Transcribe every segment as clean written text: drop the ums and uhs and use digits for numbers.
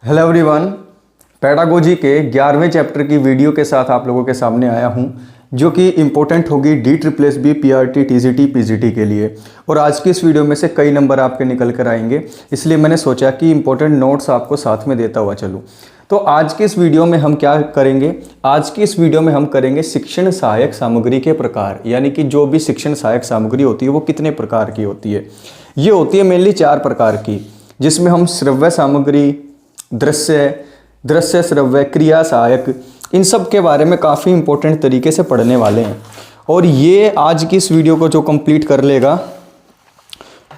Hello everyone, pedagogy के 11वें chapter की video के साथ आप लोगों के सामने आया हूं, जो कि इम्पोर्टेंट होगी DSSS PRT TGT PGT के लिए। और आज की इस वीडियो में से कई नंबर आपके निकल कर आएंगे, इसलिए मैंने सोचा कि इम्पोर्टेंट नोट्स आपको साथ में देता हुआ चलूँ। तो आज की इस वीडियो में हम क्या करेंगे? आज की इस वीडियो में हम करेंगे शिक्षण सहायक सामग्री के प्रकार, यानी कि जो भी शिक्षण सहायक सामग्री होती है वो कितने प्रकार की होती है। ये होती है मेनली 4 प्रकार की, जिसमें हम श्रव्य सामग्री, दृश्य श्रव्य, क्रिया सहायक, इन सब के बारे में काफ़ी इंपॉर्टेंट तरीके से पढ़ने वाले हैं। और ये आज की इस वीडियो को जो कंप्लीट कर लेगा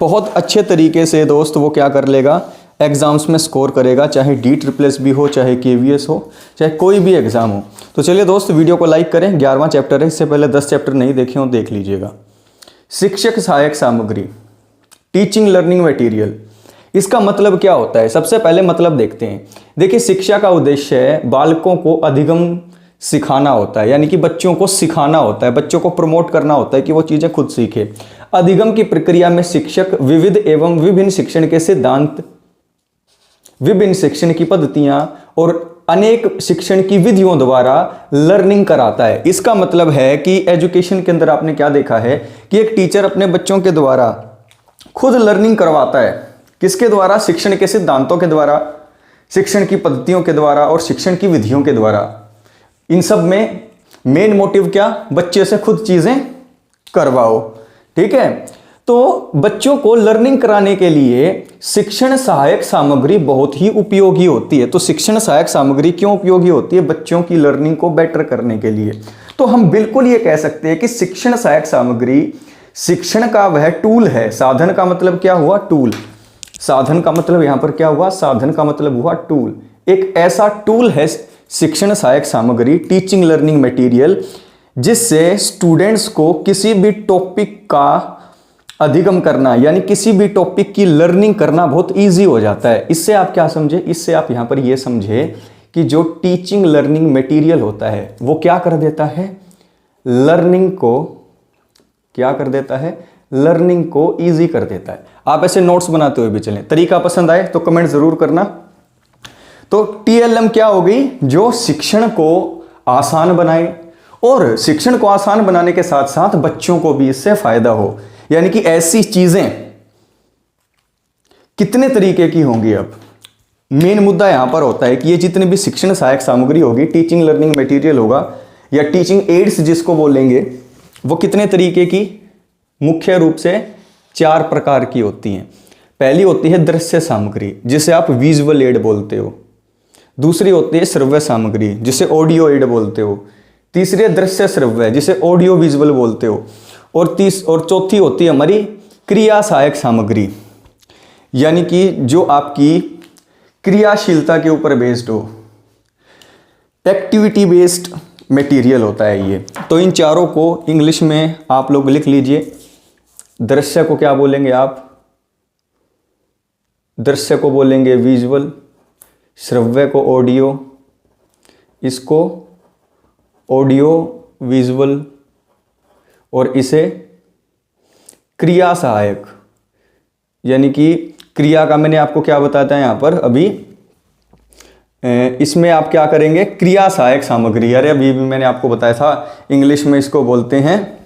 बहुत अच्छे तरीके से दोस्त, वो क्या कर लेगा, एग्जाम्स में स्कोर करेगा, चाहे DSSS भी हो, चाहे KVS हो, चाहे कोई भी एग्ज़ाम हो। तो चलिए दोस्त, वीडियो को लाइक करें। 11वां चैप्टर है, इससे पहले 10 चैप्टर नहीं देखे हो, देख लीजिएगा। शिक्षक सहायक सामग्री, टीचिंग लर्निंग मटेरियल, इसका मतलब क्या होता है? सबसे पहले मतलब देखते हैं। देखिए, शिक्षा का उद्देश्य है बालकों को अधिगम सिखाना होता है, यानी कि बच्चों को सिखाना होता है, बच्चों को प्रमोट करना होता है कि वो चीज़ें खुद सीखे। अधिगम की प्रक्रिया में शिक्षक विविध एवं विभिन्न शिक्षण के सिद्धांत, विभिन्न शिक्षण की पद्धतियां और अनेक शिक्षण की विधियों द्वारा लर्निंग कराता है। इसका मतलब है कि एजुकेशन के अंदर आपने क्या देखा है कि एक टीचर अपने बच्चों के द्वारा खुद लर्निंग करवाता है। किसके द्वारा? शिक्षण के सिद्धांतों के द्वारा, शिक्षण की पद्धतियों के द्वारा और शिक्षण की विधियों के द्वारा। इन सब में मेन मोटिव क्या? बच्चे से खुद चीजें करवाओ। ठीक है, तो बच्चों को लर्निंग कराने के लिए शिक्षण सहायक सामग्री बहुत ही उपयोगी होती है। तो शिक्षण सहायक सामग्री क्यों उपयोगी होती है? बच्चों की लर्निंग को बेटर करने के लिए। तो हम बिल्कुल ये कह सकते हैं कि शिक्षण सहायक सामग्री शिक्षण का वह टूल है। साधन का मतलब क्या हुआ? टूल। साधन का मतलब यहां पर क्या हुआ? साधन का मतलब हुआ टूल। एक ऐसा टूल है शिक्षण सहायक सामग्री, टीचिंग लर्निंग मटेरियल, जिससे स्टूडेंट्स को किसी भी टॉपिक का अधिगम करना, यानी किसी भी टॉपिक की लर्निंग करना बहुत इजी हो जाता है। इससे आप क्या समझे? इससे आप यहां पर यह समझे कि जो टीचिंग लर्निंग मटेरियल होता है वो क्या कर देता है? लर्निंग को क्या कर देता है? लर्निंग को इजी कर देता है। आप ऐसे नोट्स बनाते हुए भी चलें। तरीका पसंद आए तो कमेंट जरूर करना। तो TLM क्या होगी? जो शिक्षण को आसान बनाए, और शिक्षण को आसान बनाने के साथ साथ बच्चों को भी इससे फायदा हो। यानी कि ऐसी चीजें कितने तरीके की होंगी? अब मेन मुद्दा यहां पर होता है कि ये जितने भी शिक्षण सहायक सामग्री होगी, टीचिंग लर्निंग मटेरियल होगा या टीचिंग एड्स जिसको बोलेंगे, वो कितने तरीके की? मुख्य रूप से 4 प्रकार की होती हैं। पहली होती है दृश्य सामग्री, जिसे आप विजुअल एड बोलते हो। दूसरी होती है श्रव्य सामग्री, जिसे ऑडियो एड बोलते हो। तीसरी है दृश्य श्रव्य, जिसे ऑडियो विजुअल बोलते हो। और चौथी होती है हमारी क्रिया सहायक सामग्री, यानी कि जो आपकी क्रियाशीलता के ऊपर बेस्ड हो, एक्टिविटी बेस्ड मटेरियल होता है ये। तो इन चारों को इंग्लिश में आप लोग लिख लीजिए। दृश्य को क्या बोलेंगे आप? दृश्य को बोलेंगे विजुअल, श्रव्य को ऑडियो, इसको ऑडियो विजुअल, और इसे क्रिया सहायक, यानी कि क्रिया का मैंने आपको क्या बताया यहां पर अभी, इसमें आप क्या करेंगे? क्रिया सहायक सामग्री। अरे अभी भी मैंने आपको बताया था, इंग्लिश में इसको बोलते हैं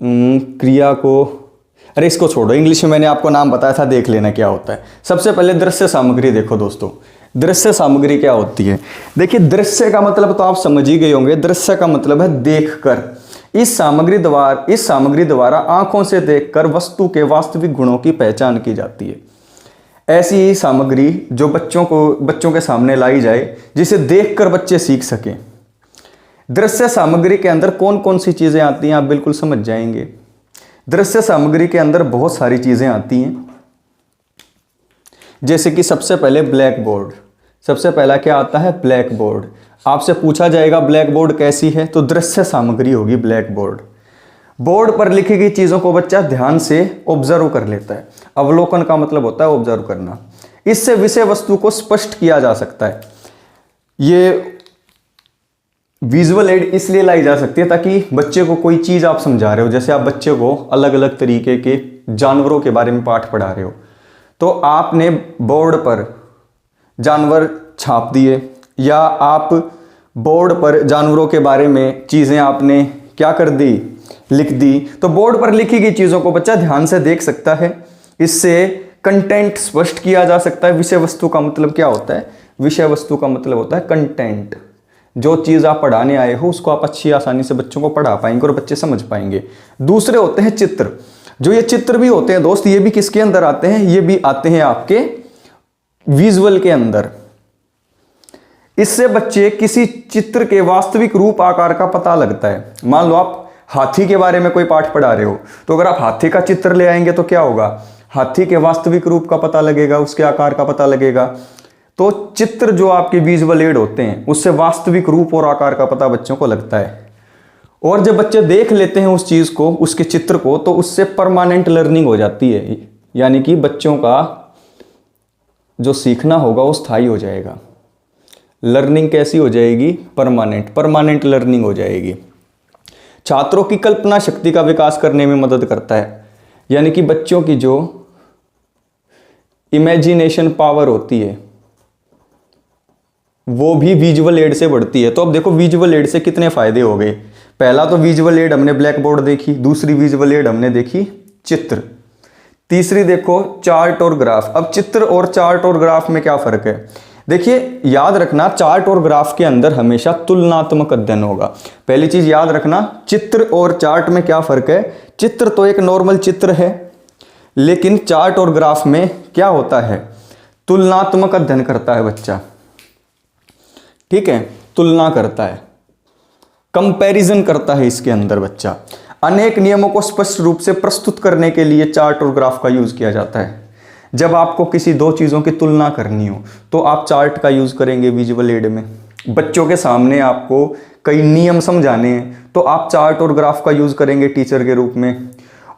क्रिया को, अरे इसको छोड़ो, इंग्लिश में मैंने आपको नाम बताया था, देख लेना क्या होता है। सबसे पहले दृश्य सामग्री देखो दोस्तों। दृश्य सामग्री क्या होती है? देखिए, दृश्य का मतलब तो आप समझ ही गए होंगे। दृश्य का मतलब है देखकर। इस सामग्री द्वारा आंखों से देखकर वस्तु के वास्तविक गुणों की पहचान की जाती है। ऐसी ही सामग्री जो बच्चों के सामने लाई जाए, जिसे देखकर बच्चे सीख सकें। दृश्य सामग्री के अंदर कौन कौन सी चीजें आती हैं आप बिल्कुल समझ जाएंगे। दृश्य सामग्री के अंदर बहुत सारी चीजें आती हैं, जैसे कि सबसे पहले ब्लैक बोर्ड। सबसे पहला क्या आता है? Black board. आपसे पूछा जाएगा ब्लैक बोर्ड कैसी है, तो दृश्य सामग्री होगी ब्लैक बोर्ड। बोर्ड पर लिखी गई चीजों को बच्चा ध्यान से ऑब्जर्व कर लेता है। अवलोकन का मतलब होता है ऑब्जर्व करना। इससे विषय वस्तु को स्पष्ट किया जा सकता है। ये विजुअल एड इसलिए लाई जा सकती है ताकि बच्चे को कोई चीज़ आप समझा रहे हो, जैसे आप बच्चे को अलग अलग तरीके के जानवरों के बारे में पाठ पढ़ा रहे हो, तो आपने बोर्ड पर जानवर छाप दिए या आप बोर्ड पर जानवरों के बारे में चीज़ें आपने क्या कर दी, लिख दी, तो बोर्ड पर लिखी गई चीज़ों को बच्चा ध्यान से देख सकता है। इससे कंटेंट स्पष्ट किया जा सकता है। विषय वस्तु का मतलब क्या होता है? विषय वस्तु का मतलब होता है कंटेंट। जो चीज़ आप पढ़ाने आए हो उसको आप अच्छी आसानी से बच्चों को पढ़ा पाएंगे और बच्चे समझ पाएंगे। दूसरे होते हैं चित्र। जो ये चित्र भी होते हैं दोस्त, ये भी किसके अंदर आते हैं? ये भी आते हैं आपके विजुअल के अंदर। इससे बच्चे किसी चित्र के वास्तविक रूप आकार का पता लगता है। मान लो आप हाथी के बारे में कोई पाठ पढ़ा रहे हो, तो अगर आप हाथी का चित्र ले आएंगे तो क्या होगा? हाथी के वास्तविक रूप का पता लगेगा, उसके आकार का पता लगेगा। तो चित्र जो आपके विजुअल एड होते हैं उससे वास्तविक रूप और आकार का पता बच्चों को लगता है। और जब बच्चे देख लेते हैं उस चीज़ को, उसके चित्र को, तो उससे परमानेंट लर्निंग हो जाती है। यानी कि बच्चों का जो सीखना होगा वो स्थायी हो जाएगा। लर्निंग कैसी हो जाएगी? परमानेंट लर्निंग हो जाएगी। छात्रों की कल्पना शक्ति का विकास करने में मदद करता है। यानी कि बच्चों की जो इमेजिनेशन पावर होती है वो भी विजुअल एड से बढ़ती है। तो अब देखो विजुअल एड से कितने फायदे हो गए। पहला तो विजुअल एड हमने ब्लैक बोर्ड देखी, दूसरी विजुअल एड हमने देखी चित्र, तीसरी देखो चार्ट और ग्राफ। अब चित्र और चार्ट और ग्राफ में क्या फर्क है? देखिए याद रखना, चार्ट और ग्राफ के अंदर हमेशा तुलनात्मक अध्ययन होगा। पहली चीज याद रखना, चित्र और चार्ट में क्या फर्क है? चित्र तो एक नॉर्मल चित्र है, लेकिन चार्ट और ग्राफ में क्या होता है? तुलनात्मक अध्ययन करता है बच्चा। ठीक है, तुलना करता है, कंपैरिजन करता है। इसके अंदर बच्चा अनेक नियमों को स्पष्ट रूप से प्रस्तुत करने के लिए चार्ट और ग्राफ का यूज किया जाता है। जब आपको किसी दो चीज़ों की तुलना करनी हो तो आप चार्ट का यूज़ करेंगे विजुअल एड में। बच्चों के सामने आपको कई नियम समझाने हैं तो आप चार्ट और ग्राफ का यूज़ करेंगे टीचर के रूप में।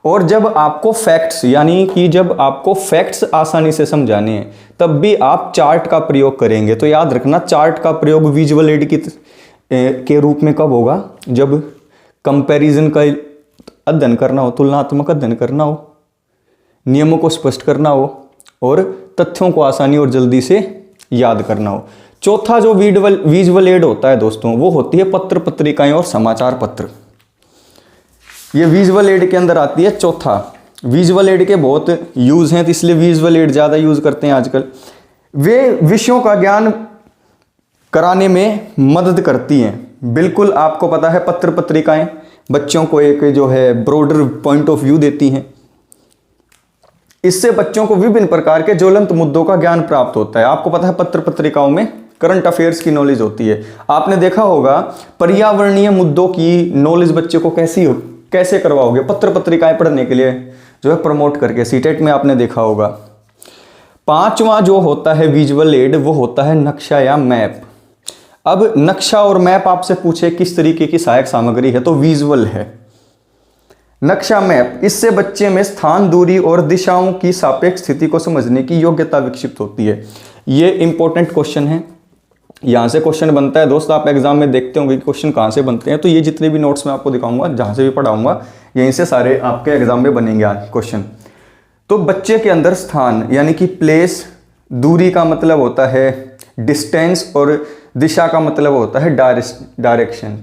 और जब आपको फैक्ट्स, यानी कि जब आपको फैक्ट्स आसानी से समझाने हैं तब भी आप चार्ट का प्रयोग करेंगे। तो याद रखना, चार्ट का प्रयोग विजुअल एड के रूप में कब होगा? जब कंपैरिजन का अध्ययन करना हो, तुलनात्मक अध्ययन करना हो, नियमों को स्पष्ट करना हो और तथ्यों को आसानी और जल्दी से याद करना हो। चौथा जो विजुअल एड होता है दोस्तों, वो होती है पत्र पत्रिकाएं और समाचार पत्र। ये विजुअल एड के अंदर आती है। चौथा, विजुअल एड के बहुत यूज हैं तो इसलिए विजुअल एड ज़्यादा यूज करते हैं आजकल। वे विषयों का ज्ञान कराने में मदद करती हैं। बिल्कुल आपको पता है, पत्र पत्रिकाएं बच्चों को एक जो है ब्रॉडर पॉइंट ऑफ व्यू देती हैं। इससे बच्चों को विभिन्न प्रकार के ज्वलंत मुद्दों का ज्ञान प्राप्त होता है। आपको पता है पत्र पत्रिकाओं में करंट अफेयर्स की नॉलेज होती है। आपने देखा होगा पर्यावरणीय मुद्दों की नॉलेज बच्चे को कैसे करवाओगे? पत्र पत्रिकाएं पढ़ने के लिए जो है प्रमोट करके, सीटेट में आपने देखा होगा। पांचवा जो होता है विजुअल एड, वो होता है नक्शा या मैप। अब नक्शा और मैप आपसे पूछे किस तरीके की सहायक सामग्री है, तो विजुअल है। नक्शा मैप, इससे बच्चे में स्थान, दूरी और दिशाओं की सापेक्ष स्थिति को समझने की योग्यता विकसित होती है। ये इंपॉर्टेंट क्वेश्चन है, यहाँ से क्वेश्चन बनता है दोस्त। आप एग्जाम में देखते होंगे कि क्वेश्चन कहाँ से बनते हैं। तो ये जितने भी नोट्स मैं आपको दिखाऊंगा, जहाँ से भी पढ़ाऊंगा, यहीं से सारे आपके एग्जाम में बनेंगे आज क्वेश्चन। तो बच्चे के अंदर स्थान यानी कि प्लेस, दूरी का मतलब होता है डिस्टेंस और दिशा का मतलब होता है डायरेक्शन।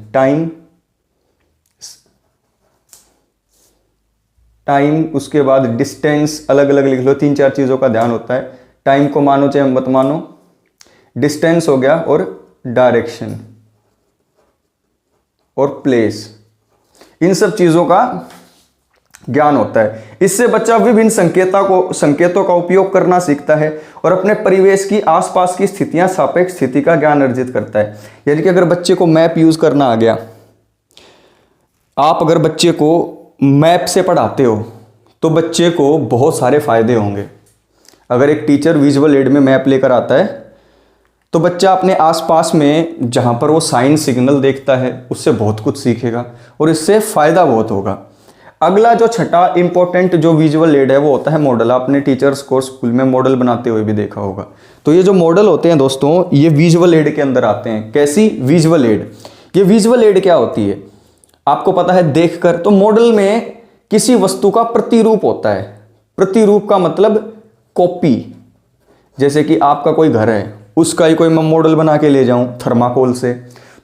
टाइम, उसके बाद डिस्टेंस अलग अलग लिख लो, 3-4 चीज़ों का ध्यान होता है। टाइम को मानो चाहे मत मानो, डिस्टेंस हो गया और डायरेक्शन और प्लेस, इन सब चीज़ों का ज्ञान होता है। इससे बच्चा विभिन्न संकेतों का उपयोग करना सीखता है और अपने परिवेश की आसपास की स्थितियां, सापेक्ष स्थिति का ज्ञान अर्जित करता है। यानी कि अगर बच्चे को मैप यूज करना आ गया, आप अगर बच्चे को मैप से पढ़ाते हो तो बच्चे को बहुत सारे फायदे होंगे। अगर एक टीचर विजुअल एड में मैप लेकर आता है तो बच्चा अपने आसपास में जहाँ पर वो साइन सिग्नल देखता है उससे बहुत कुछ सीखेगा और इससे फ़ायदा बहुत होगा। अगला जो छठा इंपॉर्टेंट जो विजुअल एड है वो होता है मॉडल। आपने टीचर्स को स्कूल में मॉडल बनाते हुए भी देखा होगा। तो ये जो मॉडल होते हैं दोस्तों, ये विजुअल एड के अंदर आते हैं। कैसी? Visual add. ये विजुअल एड क्या होती है आपको पता है देखकर। तो मॉडल में किसी वस्तु का प्रतिरूप होता है। प्रतिरूप का मतलब कॉपी, जैसे कि आपका कोई घर है, उसका ही कोई मैं मॉडल बना के ले जाऊं थर्माकोल से,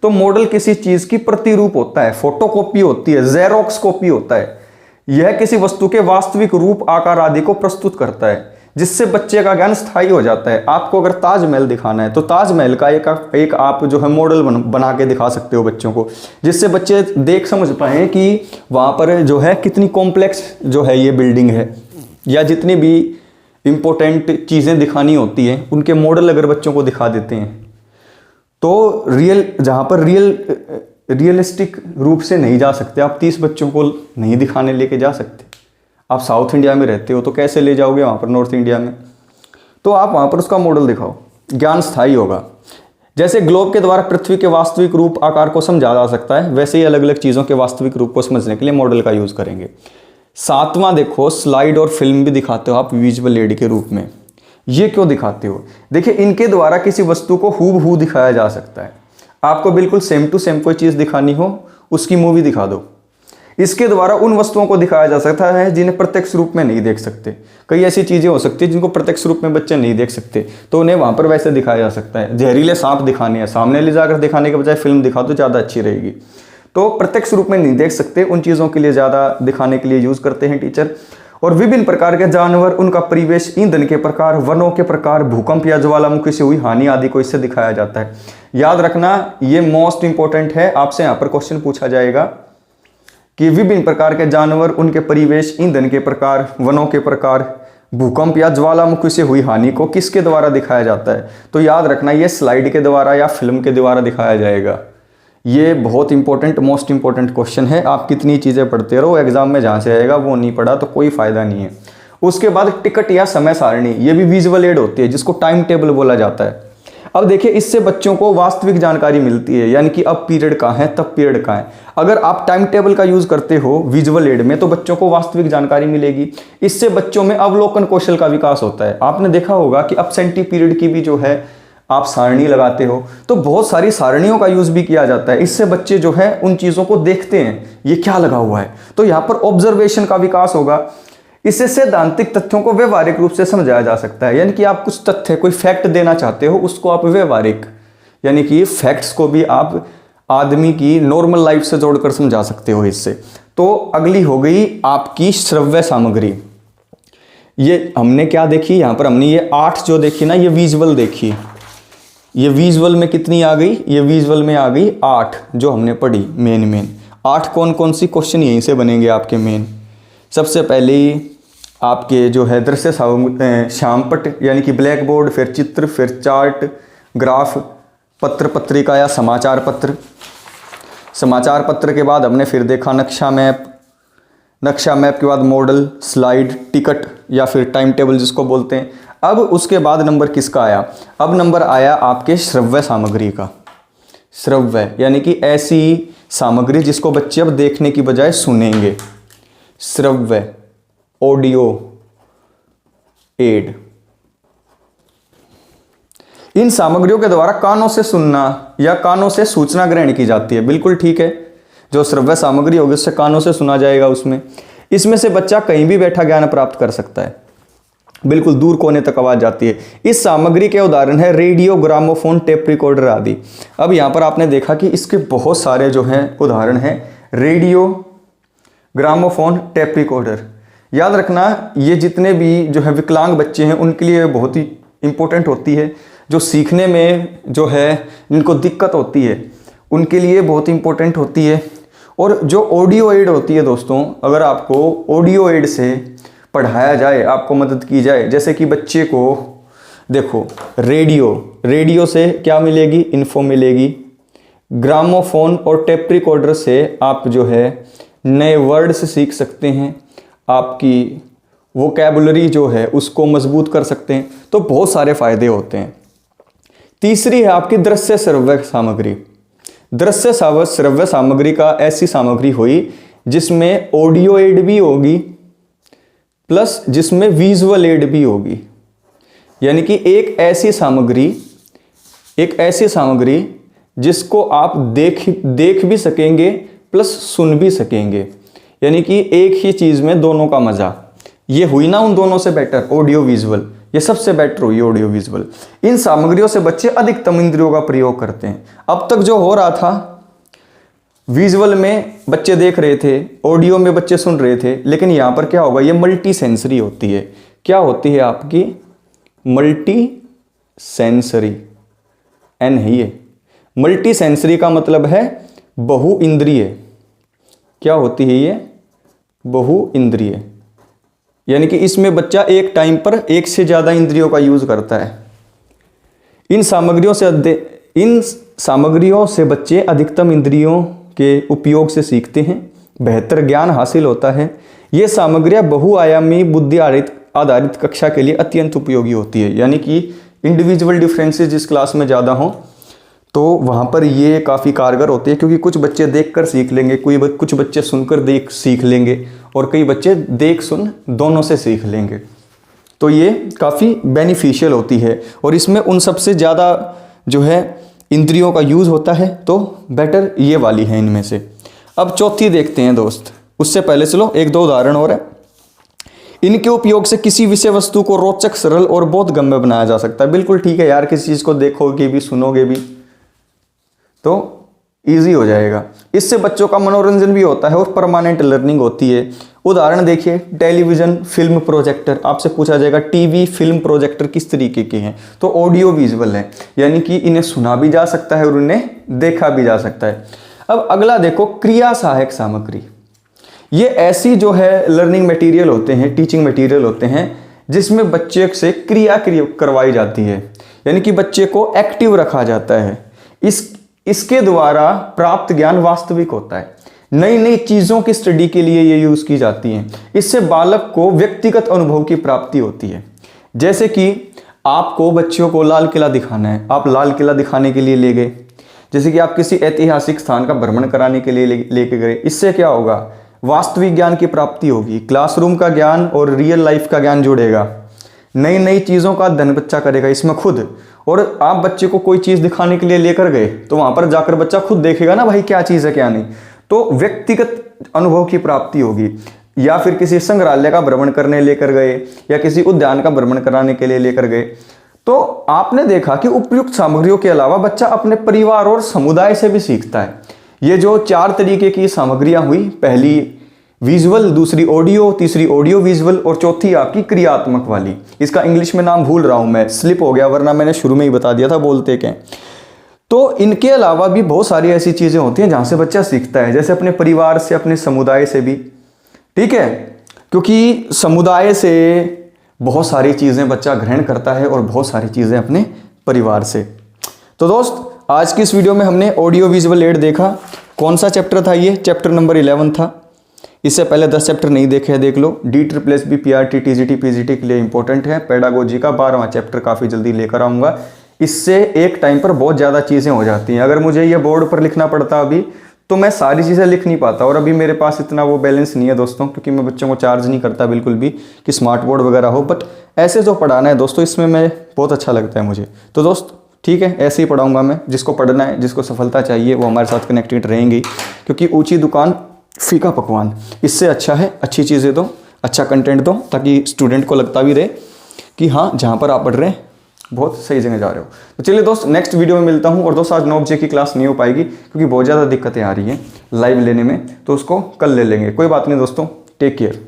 तो मॉडल किसी चीज की प्रतिरूप होता है, फोटोकॉपी होती है, जेरोक्स कॉपी होता है। यह किसी वस्तु के वास्तविक रूप, आकार आदि को प्रस्तुत करता है, जिससे बच्चे का ज्ञान स्थायी हो जाता है। आपको अगर ताजमहल दिखाना है तो ताजमहल का एक आप जो है मॉडल बना के दिखा सकते हो बच्चों को, जिससे बच्चे देख समझ पाए कि वहाँ पर जो है कितनी कॉम्प्लेक्स जो है ये बिल्डिंग है, या जितनी भी इम्पोर्टेंट चीज़ें दिखानी होती हैं उनके मॉडल अगर बच्चों को दिखा देते हैं तो जहाँ पर रियलिस्टिक रूप से नहीं जा सकते, आप 30 बच्चों को नहीं दिखाने लेके जा सकते। आप साउथ इंडिया में रहते हो तो कैसे ले जाओगे वहाँ पर नॉर्थ इंडिया में? तो आप वहाँ पर उसका मॉडल दिखाओ, ज्ञान स्थायी होगा। जैसे ग्लोब के द्वारा पृथ्वी के वास्तविक रूप, आकार को समझा जा सकता है, वैसे ही अलग अलग चीज़ों के वास्तविक रूप को समझने के लिए मॉडल का यूज़ करेंगे। 7वां देखो, स्लाइड और फिल्म भी दिखाते हो आप विजुअल एड के रूप में। ये क्यों दिखाते हो? देखिए, इनके द्वारा किसी वस्तु को हूबहू दिखाया जा सकता है। आपको बिल्कुल सेम टू सेम कोई चीज़ दिखानी हो, उसकी मूवी दिखा दो। इसके द्वारा उन वस्तुओं को दिखाया जा सकता है जिन्हें प्रत्यक्ष रूप में नहीं देख सकते। कई ऐसी चीज़ें हो सकती है जिनको प्रत्यक्ष रूप में बच्चे नहीं देख सकते, तो उन्हें वहाँ पर वैसे दिखाया जा सकता है। जहरीले सांप दिखाने हैं, सामने ले जाकर दिखाने के बजाय फिल्म दिखा दो, ज़्यादा अच्छी रहेगी। तो प्रत्यक्ष रूप में नहीं देख सकते, उन चीज़ों के लिए ज़्यादा दिखाने के लिए यूज़ करते हैं टीचर। और विभिन्न प्रकार के जानवर, उनका परिवेश, ईंधन के प्रकार, वनों के प्रकार, भूकंप या ज्वालामुखी से हुई हानि आदि को इससे दिखाया जाता है। याद रखना, ये मोस्ट इंपॉर्टेंट है, आपसे यहाँ पर क्वेश्चन पूछा जाएगा कि विभिन्न प्रकार के जानवर, उनके परिवेश, ईंधन के प्रकार, वनों के प्रकार, भूकंप या ज्वालामुखी से हुई हानि को किसके द्वारा दिखाया जाता है? तो याद रखना, ये स्लाइड के द्वारा या फिल्म के द्वारा दिखाया जाएगा। ये बहुत इंपॉर्टेंट, मोस्ट इंपॉर्टेंट क्वेश्चन है। आप कितनी चीज़ें पढ़ते रहो, एग्जाम में जहाँ से आएगा वो नहीं पढ़ा तो कोई फायदा नहीं है। उसके बाद टिकट या समय सारणी, ये भी विजुअल एड होती है, जिसको टाइम टेबल बोला जाता है। अब देखिए, इससे बच्चों को वास्तविक जानकारी मिलती है, यानी कि अब पीरियड कहाँ है, तब पीरियड कहाँ है। अगर आप टाइम टेबल का यूज़ करते हो विजुअल एड में तो बच्चों को वास्तविक जानकारी मिलेगी। इससे बच्चों में अवलोकन कौशल का विकास होता है। आपने देखा होगा कि अपसेंटी पीरियड की भी जो है आप सारणी लगाते हो, तो बहुत सारी सारणियों का यूज़ भी किया जाता है। इससे बच्चे जो है उन चीज़ों को देखते हैं, ये क्या लगा हुआ है, तो यहाँ पर ऑब्जर्वेशन का विकास होगा। इससे सैद्धांतिक तथ्यों को व्यवहारिक रूप से समझाया जा सकता है, यानी कि आप कुछ तथ्य, कोई फैक्ट देना चाहते हो, उसको आप व्यवहारिक, यानी कि फैक्ट्स को भी आप आदमी की नॉर्मल लाइफ से जोड़कर समझा सकते हो इससे। तो अगली हो गई आपकी श्रव्य सामग्री। ये हमने क्या देखी यहाँ पर? हमने ये 8 जो देखी ना, ये विजुअल देखी। ये विजुअल में कितनी आ गई? ये विजुअल में आ गई 8 जो हमने पढ़ी मेन 8। कौन कौन सी क्वेश्चन यहीं से बनेंगे आपके मेन? सबसे पहले आपके जो है दृश्य श्यामपट, यानी कि ब्लैक बोर्ड, फिर चित्र, फिर चार्ट, ग्राफ, पत्र पत्रिका या समाचार पत्र। समाचार पत्र के बाद हमने फिर देखा नक्शा मैप, नक्शा मैप के बाद मॉडल, स्लाइड, टिकट या फिर टाइम टेबल जिसको बोलते हैं। अब उसके बाद नंबर किसका आया? अब नंबर आया आपके श्रव्य सामग्री का। श्रव्य यानी कि ऐसी सामग्री जिसको बच्चे अब देखने की बजाय सुनेंगे। श्रव्य, ऑडियो एड। इन सामग्रियों के द्वारा कानों से सुनना या कानों से सूचना ग्रहण की जाती है। बिल्कुल ठीक है, जो श्रव्य सामग्री होगी उससे कानों से सुना जाएगा। इसमें से बच्चा कहीं भी बैठा ज्ञान प्राप्त कर सकता है, बिल्कुल दूर कोने तक आवाज जाती है। इस सामग्री के उदाहरण है रेडियो, ग्रामोफोन, टेप रिकॉर्डर आदि। अब यहाँ पर आपने देखा कि इसके बहुत सारे जो हैं उदाहरण हैं, रेडियो, ग्रामोफोन, टेप रिकॉर्डर। याद रखना, ये जितने भी जो है विकलांग बच्चे हैं उनके लिए बहुत ही इंपॉर्टेंट होती है। जो सीखने में जो है जिनको दिक्कत होती है उनके लिए बहुत इंपॉर्टेंट होती है। और जो ऑडियो एड होती है दोस्तों, अगर आपको ऑडियो एड से पढ़ाया जाए, आपको मदद की जाए, जैसे कि बच्चे को देखो रेडियो से क्या मिलेगी? इन्फो मिलेगी। ग्रामोफोन और टेप रिकॉर्डर से आप जो है नए वर्ड्स सीख सकते हैं, आपकी वोकैबुलरी जो है उसको मजबूत कर सकते हैं। तो बहुत सारे फायदे होते हैं। तीसरी है आपकी दृश्य श्रव्य सामग्री। दृश्य श्रव्य सामग्री का ऐसी सामग्री हुई जिसमें ऑडियो एड भी होगी प्लस जिसमें विजुअल एड भी होगी। यानी कि एक ऐसी सामग्री जिसको आप देख भी सकेंगे प्लस सुन भी सकेंगे, यानी कि एक ही चीज़ में दोनों का मज़ा। ये हुई ना उन दोनों से बेटर, ऑडियो विजुअल। ये सबसे बेटर हुई ऑडियो विजुअल। इन सामग्रियों से बच्चे अधिकतम इंद्रियों का प्रयोग करते हैं। अब तक जो हो रहा था, विजुअल में बच्चे देख रहे थे, ऑडियो में बच्चे सुन रहे थे, लेकिन यहाँ पर क्या होगा, ये मल्टी सेंसरी होती है। क्या होती है आपकी? Multi sensory. एन है ये। मल्टी सेंसरी का मतलब है बहु इंद्रिय। क्या होती है ये? बहु इंद्रिय। यानी कि इसमें बच्चा एक टाइम पर एक से ज़्यादा इंद्रियों का यूज करता है। इन सामग्रियों से बच्चे अधिकतम इंद्रियों के उपयोग से सीखते हैं, बेहतर ज्ञान हासिल होता है। ये सामग्रियां बहुआयामी बुद्धि आधारित कक्षा के लिए अत्यंत उपयोगी होती है। यानी कि इंडिविजुअल डिफरेंसेस जिस क्लास में ज़्यादा हों तो वहाँ पर ये काफ़ी कारगर होती है, क्योंकि कुछ बच्चे देखकर सीख लेंगे, कुछ बच्चे सुनकर देख सीख लेंगे, और कई बच्चे देख सुन दोनों से सीख लेंगे। तो ये काफ़ी बेनिफिशियल होती है, और इसमें उन सबसे ज़्यादा जो है इंद्रियों का यूज़ होता है, तो बेटर ये वाली है इनमें से। अब चौथी देखते हैं दोस्त। उससे पहले चलो एक दो उदाहरण और है। इनके उपयोग से किसी विषय वस्तु को रोचक, सरल और बोधगम्य बनाया जा सकता है। बिल्कुल ठीक है यार, किसी चीज़ को देखोगे भी सुनोगे भी तो इजी हो जाएगा। इससे बच्चों का मनोरंजन भी होता है और परमानेंट लर्निंग होती है। उदाहरण देखिए, टेलीविज़न, फिल्म प्रोजेक्टर। आपसे पूछा जाएगा टीवी, फिल्म प्रोजेक्टर किस तरीके के हैं, तो ऑडियो विजुअल है, यानी कि इन्हें सुना भी जा सकता है और उन्हें देखा भी जा सकता है। अब अगला देखो, क्रिया सहायक सामग्री। ये ऐसी जो है लर्निंग मटेरियल होते हैं, टीचिंग मटेरियल होते हैं, जिसमें बच्चे से क्रिया करवाई जाती है, यानी कि बच्चे को एक्टिव रखा जाता है। इसके द्वारा प्राप्त ज्ञान वास्तविक होता है। नई नई चीज़ों की स्टडी के लिए ये यूज़ की जाती हैं। इससे बालक को व्यक्तिगत अनुभव की प्राप्ति होती है। जैसे कि आपको बच्चों को लाल किला दिखाना है, आप लाल किला दिखाने के लिए ले गए। जैसे कि आप किसी ऐतिहासिक स्थान का भ्रमण कराने के लिए लेके गए। इससे क्या होगा, वास्तविक ज्ञान की प्राप्ति होगी। क्लासरूम का ज्ञान और रियल लाइफ का ज्ञान जुड़ेगा। नई नई चीज़ों का अध्ययन बच्चा करेगा इसमें खुद। और आप बच्चे को कोई चीज़ दिखाने के लिए लेकर गए तो वहाँ पर जाकर बच्चा खुद देखेगा ना भाई क्या चीज़ है क्या नहीं, तो व्यक्तिगत अनुभव की प्राप्ति होगी। या फिर किसी संग्रहालय का भ्रमण करने लेकर गए या किसी उद्यान का भ्रमण कराने के लिए लेकर गए, तो आपने देखा कि उपयुक्त सामग्रियों के अलावा बच्चा अपने परिवार और समुदाय से भी सीखता है। ये जो 4 तरीके की सामग्रियाँ हुई, पहली विजुअल, दूसरी ऑडियो, तीसरी ऑडियो विजुअल और चौथी आपकी क्रियात्मक वाली। इसका इंग्लिश में नाम भूल रहा हूं मैं, स्लिप हो गया, वरना मैंने शुरू में ही बता दिया था, बोलते क्या। तो इनके अलावा भी बहुत सारी ऐसी चीज़ें होती हैं जहाँ से बच्चा सीखता है, जैसे अपने परिवार से, अपने समुदाय से भी। ठीक है, क्योंकि समुदाय से बहुत सारी चीज़ें बच्चा ग्रहण करता है और बहुत सारी चीज़ें अपने परिवार से। तो दोस्त, आज की इस वीडियो में हमने ऑडियो विजुअल एड देखा। कौन सा चैप्टर था ये? चैप्टर नंबर 11 था। इससे पहले 10 चैप्टर नहीं देखे हैं, देख लो। DSSS PRT TGT PGT के लिए इंपॉर्टेंट है। पेडागोजी का 12वां चैप्टर काफ़ी जल्दी लेकर आऊँगा। इससे एक टाइम पर बहुत ज़्यादा चीज़ें हो जाती हैं। अगर मुझे ये बोर्ड पर लिखना पड़ता अभी तो मैं सारी चीज़ें लिख नहीं पाता, और अभी मेरे पास इतना वो बैलेंस नहीं है दोस्तों, क्योंकि मैं बच्चों को चार्ज नहीं करता बिल्कुल भी कि स्मार्ट बोर्ड वगैरह हो। बट ऐसे जो पढ़ाना है दोस्तों, इसमें मैं बहुत अच्छा लगता है मुझे। तो दोस्त ठीक है, ऐसे ही पढ़ाऊँगा मैं। जिसको पढ़ना है, जिसको सफलता चाहिए, वो हमारे साथ कनेक्टेड रहेंगी, क्योंकि ऊँची दुकान फीका पकवान, इससे अच्छा है अच्छी चीज़ें दो, अच्छा कंटेंट दो, ताकि स्टूडेंट को लगता भी रहे कि हाँ जहाँ पर आप पढ़ रहे हैं बहुत सही जगह जा रहे हो। तो चलिए दोस्त, नेक्स्ट वीडियो में मिलता हूँ। और दोस्त आज 9 बजे की क्लास नहीं हो पाएगी क्योंकि बहुत ज़्यादा दिक्कतें आ रही हैं लाइव लेने में, तो उसको कल ले लेंगे। कोई बात नहीं दोस्तों, टेक केयर।